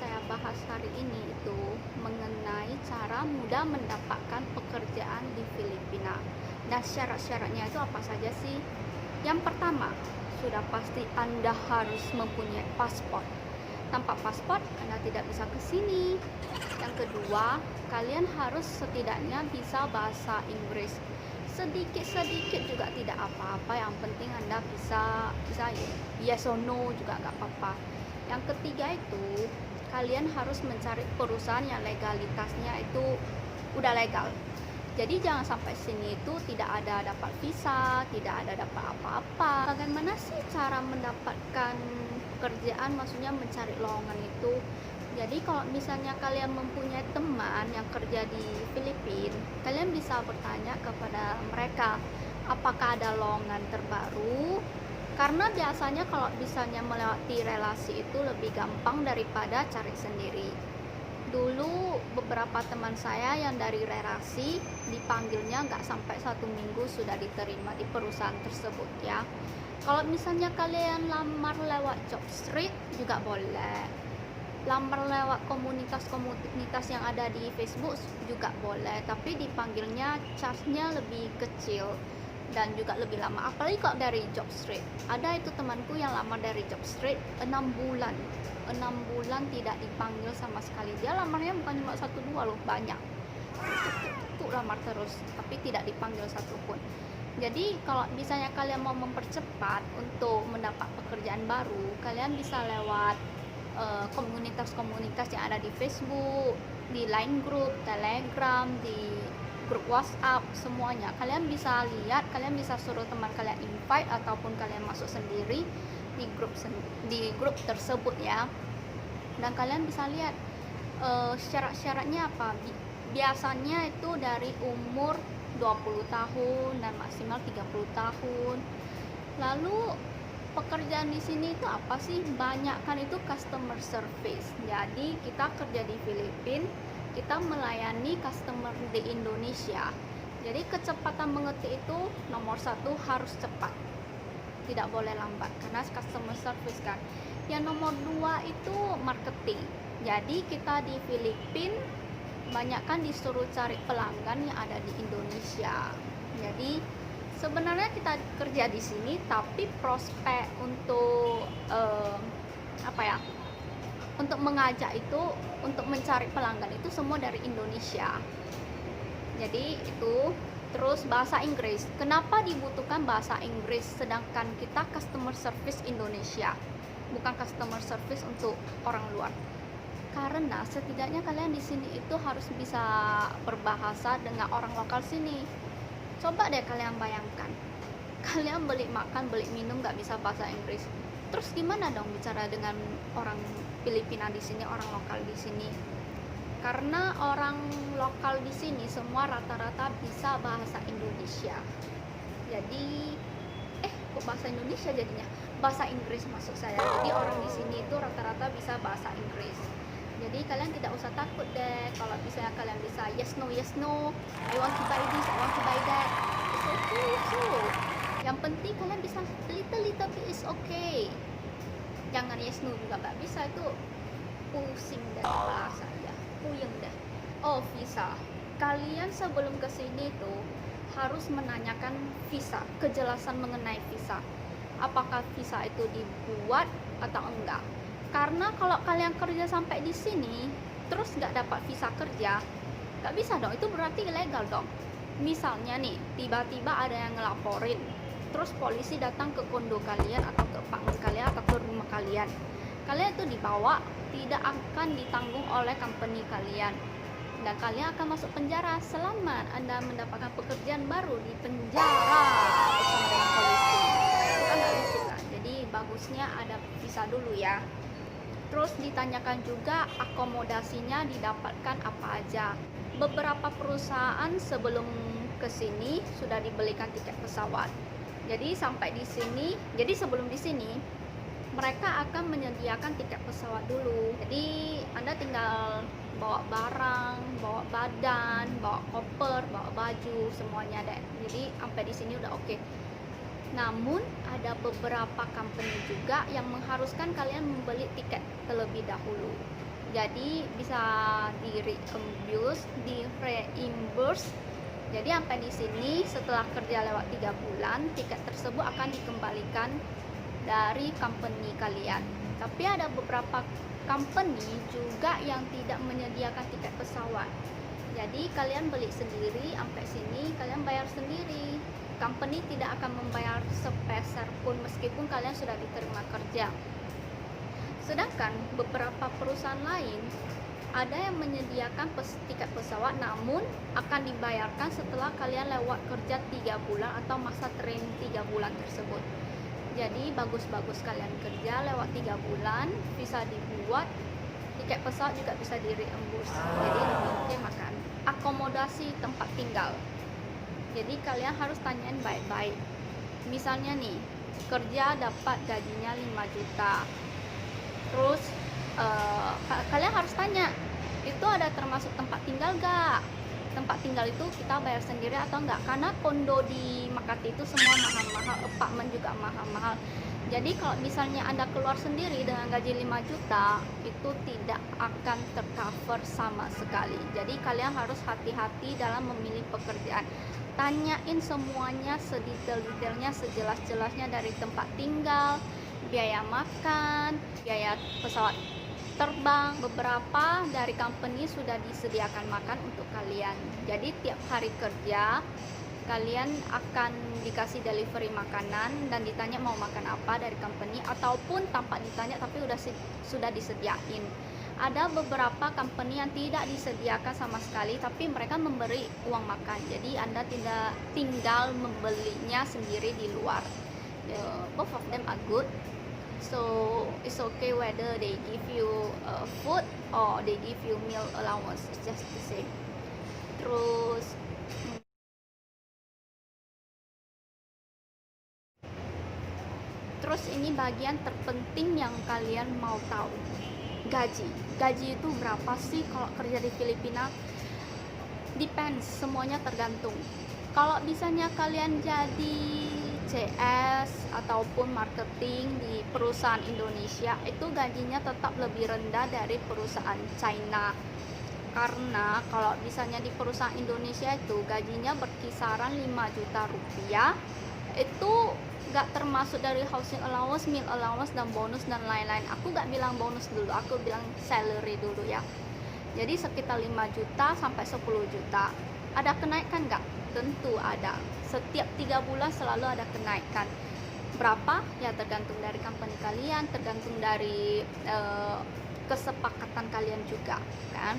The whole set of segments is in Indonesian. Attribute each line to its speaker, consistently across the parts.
Speaker 1: saya bahas hari ini itu mengenai cara mudah mendapatkan pekerjaan di Filipina. Nah, syarat-syaratnya itu apa saja sih? Yang pertama, sudah pasti Anda harus mempunyai paspor. Tanpa paspor, Anda tidak bisa ke sini. Yang kedua, kalian harus setidaknya bisa bahasa Inggris. Sedikit-sedikit juga tidak apa-apa, yang penting Anda bisa yes or no juga nggak apa-apa. Yang ketiga itu, kalian harus mencari perusahaan yang legalitasnya itu udah legal. Jadi jangan sampai sini itu tidak ada dapat visa, tidak ada dapat apa-apa. Bagaimana sih cara mendapatkan pekerjaan, maksudnya mencari lowongan itu? Jadi kalau misalnya kalian mempunyai teman yang kerja di Filipina, kalian bisa bertanya kepada mereka apakah ada lowongan terbaru. Karena biasanya kalau misalnya melewati relasi itu lebih gampang daripada cari sendiri. Dulu beberapa teman saya yang dari relasi dipanggilnya nggak sampai 1 minggu sudah diterima di perusahaan tersebut ya. Kalau misalnya kalian lamar lewat job street juga boleh, lamar lewat komunitas-komunitas yang ada di Facebook juga boleh, tapi dipanggilnya charge-nya lebih kecil dan juga lebih lama. Apalagi kalau dari job street, ada itu temanku yang lamar dari job street 6 bulan tidak dipanggil sama sekali. Dia lamarnya bukan cuma 1-2 loh, banyak itu lamar terus tapi tidak dipanggil satupun. Jadi kalau misalnya kalian mau mempercepat untuk mendapat pekerjaan baru, kalian bisa lewat komunitas-komunitas yang ada di Facebook, di Line Group, Telegram, di grup WhatsApp, semuanya. Kalian bisa lihat, kalian bisa suruh teman kalian invite ataupun kalian masuk sendiri di grup tersebut ya. Dan kalian bisa lihat syarat-syaratnya apa. Biasanya itu dari umur 20 tahun dan maksimal 30 tahun. Lalu pekerjaan di sini itu apa sih? Banyak kan itu customer service. Jadi kita kerja di Filipina, kita melayani customer di Indonesia. Jadi kecepatan mengetik itu nomor 1 harus cepat, tidak boleh lambat karena customer service kan. Yang nomor 2 itu marketing. Jadi kita di Filipina banyak kan disuruh cari pelanggan yang ada di Indonesia. Jadi sebenarnya kita kerja di sini, tapi prospek untuk untuk mengajak itu, untuk mencari pelanggan itu semua dari Indonesia. Jadi itu. Terus bahasa Inggris. Kenapa dibutuhkan bahasa Inggris sedangkan kita customer service Indonesia, bukan customer service untuk orang luar? Karena setidaknya kalian di sini itu harus bisa berbahasa dengan orang lokal sini. Coba deh kalian bayangkan, kalian beli makan, beli minum nggak bisa bahasa Inggris. Terus gimana dong bicara dengan orang Filipina di sini, orang lokal di sini? Karena orang lokal di sini semua rata-rata bisa bahasa Indonesia. Jadi kok bahasa Indonesia jadinya? Bahasa Inggris maksud saya. Jadi orang di sini itu rata-rata bisa bahasa Inggris. Jadi kalian tidak usah takut deh kalau misalnya kalian bisa yes no, I want to buy this, I want to buy that. It's okay so. Yang penting kalian bisa little bit is okay. Jangan yes no juga nggak bisa, itu pusing deh kepala saya, puyeng deh. Oh, visa. Kalian sebelum kesini tuh harus menanyakan visa, kejelasan mengenai visa. Apakah visa itu dibuat atau enggak? Karena kalau kalian kerja sampai di sini terus nggak dapat visa kerja, nggak bisa dong, itu berarti ilegal dong. Misalnya nih, tiba-tiba ada yang ngelaporin, terus polisi datang ke kondo kalian atau ke apartemen kalian atau ke rumah kalian, kalian itu dibawa, tidak akan ditanggung oleh company kalian, dan kalian akan masuk penjara selama Anda mendapatkan pekerjaan baru di penjara bersama dengan polisi. Itu kan nggak lucu kan? Jadi bagusnya ada visa dulu ya. Terus ditanyakan juga akomodasinya didapatkan apa aja. Beberapa perusahaan sebelum kesini sudah dibelikan tiket pesawat. Jadi sampai di sini, jadi sebelum di sini mereka akan menyediakan tiket pesawat dulu. Jadi Anda tinggal bawa barang, bawa badan, bawa koper, bawa baju, semuanya deh. Jadi sampai di sini udah oke. Namun ada beberapa company juga yang mengharuskan kalian membeli tiket terlebih dahulu. Jadi bisa di reimburse. Jadi sampai di sini setelah kerja lewat 3 bulan, tiket tersebut akan dikembalikan dari company kalian. Tapi ada beberapa company juga yang tidak menyediakan tiket pesawat. Jadi kalian beli sendiri, sampai sini kalian bayar sendiri. Company tidak akan membayar sepeser pun meskipun kalian sudah diterima kerja. Sedangkan beberapa perusahaan lain ada yang menyediakan tiket pesawat, namun akan dibayarkan setelah kalian lewat kerja 3 bulan atau masa training 3 bulan tersebut. Jadi bagus-bagus kalian kerja lewat 3 bulan, bisa dibuat tiket pesawat juga bisa di-reimburse. Jadi lebih oke makan. Akomodasi tempat tinggal. Jadi kalian harus tanyain baik-baik. Misalnya nih, kerja dapat gajinya 5 juta. Terus kalian harus tanya, itu ada termasuk tempat tinggal gak? Tempat tinggal itu kita bayar sendiri atau enggak? Karena kondo di Makati itu semua mahal-mahal, apartemen juga mahal-mahal. Jadi kalau misalnya Anda keluar sendiri dengan gaji 5 juta, itu tidak akan tercover sama sekali. Jadi kalian harus hati-hati dalam memilih pekerjaan. Tanyain semuanya sedetail-detailnya, sejelas-jelasnya, dari tempat tinggal, biaya makan, biaya pesawat terbang. Beberapa dari company sudah disediakan makan untuk kalian. Jadi tiap hari kerja kalian akan dikasih delivery makanan dan ditanya mau makan apa dari company, ataupun tanpa ditanya tapi sudah disediain. Ada beberapa company yang tidak disediakan sama sekali tapi mereka memberi uang makan. Jadi Anda tidak tinggal membelinya sendiri di luar. Both of them are good. So it's okay whether they give you food or they give you meal allowance, it's just the same. Terus ini bagian terpenting yang kalian mau tahu, gaji itu berapa sih kalau kerja di Filipina? Depends, semuanya tergantung. Kalau misalnya kalian jadi CS ataupun marketing di perusahaan Indonesia, itu gajinya tetap lebih rendah dari perusahaan China. Karena kalau misalnya di perusahaan Indonesia itu gajinya berkisaran 5 juta rupiah, itu gak termasuk dari housing allowance, meal allowance, dan bonus dan lain-lain. Aku gak bilang bonus dulu, aku bilang salary dulu ya. Jadi sekitar 5 juta sampai 10 juta. Ada kenaikan gak? Tentu ada. Setiap 3 bulan selalu ada kenaikan. Berapa? Ya tergantung dari company kalian, tergantung dari kesepakatan kalian juga kan.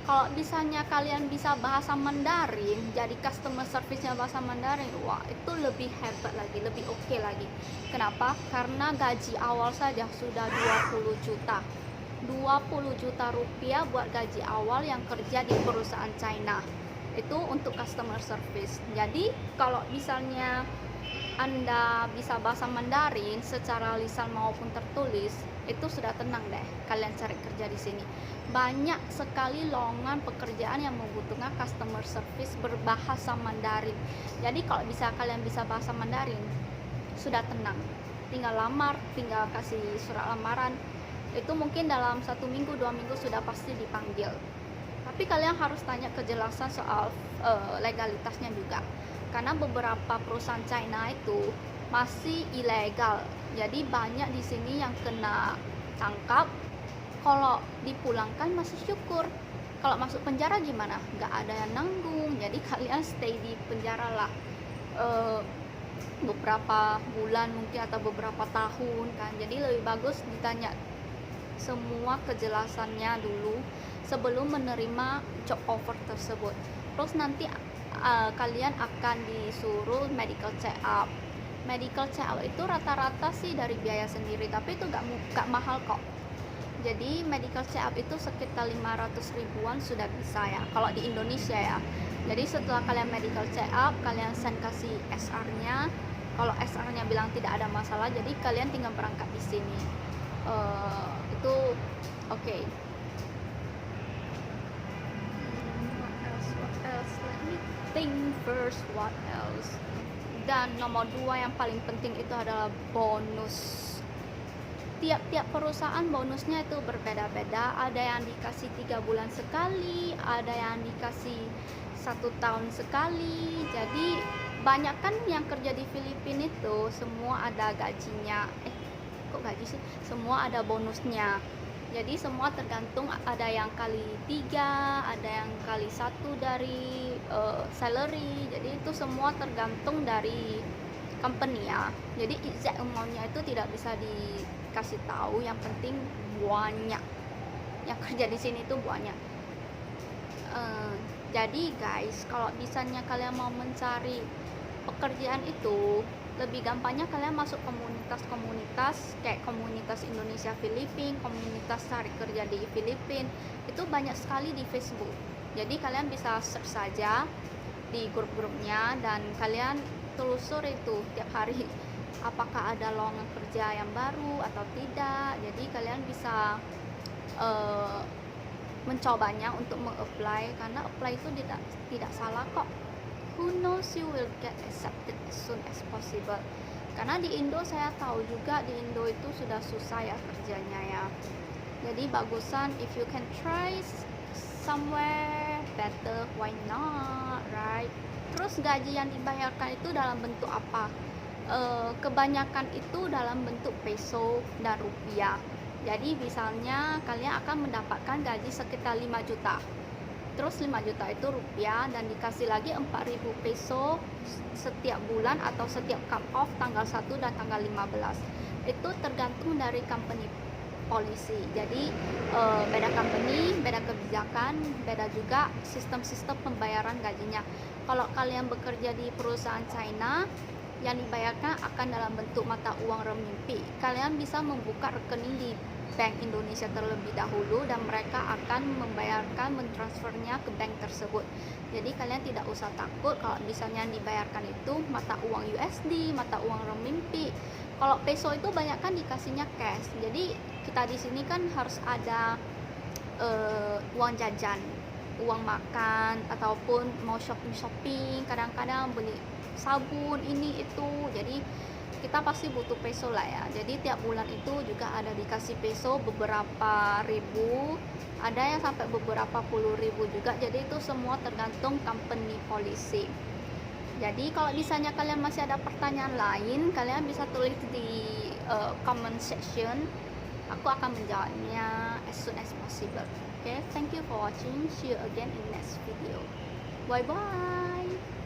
Speaker 1: Kalau misalnya kalian bisa bahasa Mandarin, jadi customer service-nya bahasa Mandarin, wah itu lebih hebat lagi, lebih oke lagi. Kenapa? Karena gaji awal saja sudah 20 juta. 20 juta rupiah buat gaji awal yang kerja di perusahaan China. Itu untuk customer service. Jadi kalau misalnya Anda bisa bahasa Mandarin secara lisan maupun tertulis, itu sudah tenang deh kalian cari kerja di sini. Banyak sekali lowongan pekerjaan yang membutuhkan customer service berbahasa Mandarin. Jadi kalau kalian bisa bahasa Mandarin, sudah tenang. Tinggal lamar, tinggal kasih surat lamaran. Itu mungkin dalam 1 minggu, 2 minggu sudah pasti dipanggil. Tapi kalian harus tanya kejelasan soal legalitasnya juga. Karena beberapa perusahaan China itu masih ilegal. Jadi banyak di sini yang kena tangkap. Kalau dipulangkan masih syukur. Kalau masuk penjara gimana? Nggak ada yang nanggung. Jadi kalian stay di penjara lah beberapa bulan mungkin atau beberapa tahun kan. Jadi lebih bagus ditanya semua kejelasannya dulu sebelum menerima job offer tersebut. Terus nanti kalian akan disuruh medical check up. Medical check up itu rata-rata sih dari biaya sendiri, tapi itu gak mahal kok. Jadi medical check up itu sekitar 500 ribuan sudah bisa ya kalau di Indonesia ya. Jadi setelah kalian medical check up, kalian send kasih SR-nya. Kalau SR-nya bilang tidak ada masalah, jadi kalian tinggal berangkat di sini. Itu oke. What else? Let me think first. What else? Dan nomor 2 yang paling penting itu adalah bonus. tiap-tiap perusahaan bonusnya itu berbeda-beda. Ada yang dikasih 3 bulan sekali, ada yang dikasih 1 tahun sekali. Jadi banyak kan yang kerja di Filipina itu semua ada gajinya. Kok gaji sih? Semua ada bonusnya. Jadi semua tergantung, ada yang kali 3, ada yang kali 1 dari salary. Jadi itu semua tergantung dari company ya. Jadi exact amount-nya itu tidak bisa dikasih tahu. Yang penting banyak. Yang kerja di sini itu banyak. Jadi guys, kalau misalnya kalian mau mencari pekerjaan itu, lebih gampangnya kalian masuk komunitas-komunitas kayak komunitas Indonesia Filipina, komunitas cari kerja di Filipina. Itu banyak sekali di Facebook. Jadi kalian bisa search saja di grup-grupnya dan kalian telusur itu tiap hari apakah ada lowongan kerja yang baru atau tidak. Jadi kalian bisa mencobanya untuk mengapply, karena apply itu tidak salah kok. Who knows, you will get accepted as soon as possible. Karena di Indo saya tahu juga, di Indo itu sudah susah ya kerjanya ya. Jadi bagusan if you can try somewhere better, why not, right? Terus gaji yang dibayarkan itu dalam bentuk apa? Kebanyakan itu dalam bentuk peso dan rupiah. Jadi misalnya kalian akan mendapatkan gaji sekitar 5 juta. Terus 5 juta itu rupiah dan dikasih lagi 4.000 peso setiap bulan atau setiap cut off tanggal 1 dan tanggal 15. Itu tergantung dari company policy. Jadi beda company, beda kebijakan, beda juga sistem-sistem pembayaran gajinya. Kalau kalian bekerja di perusahaan China, yang dibayarkan akan dalam bentuk mata uang renminbi. Kalian bisa membuka rekening di Bank Indonesia terlebih dahulu dan mereka akan membayarkan, mentransfernya ke bank tersebut. Jadi kalian tidak usah takut kalau misalnya yang dibayarkan itu mata uang USD, mata uang renminbi. Kalau peso itu banyak kan dikasihnya cash. Jadi kita di sini kan harus ada uang jajan, uang makan, ataupun mau shopping, kadang-kadang beli sabun ini itu, jadi kita pasti butuh peso lah ya. Jadi tiap bulan itu juga ada dikasih peso beberapa ribu, ada yang sampai beberapa puluh ribu juga. Jadi itu semua tergantung company policy. Jadi kalau misalnya kalian masih ada pertanyaan lain, kalian bisa tulis di comment section. Aku akan menjawabnya as soon as possible. Okay, thank you for watching. See you again in next video. Bye bye.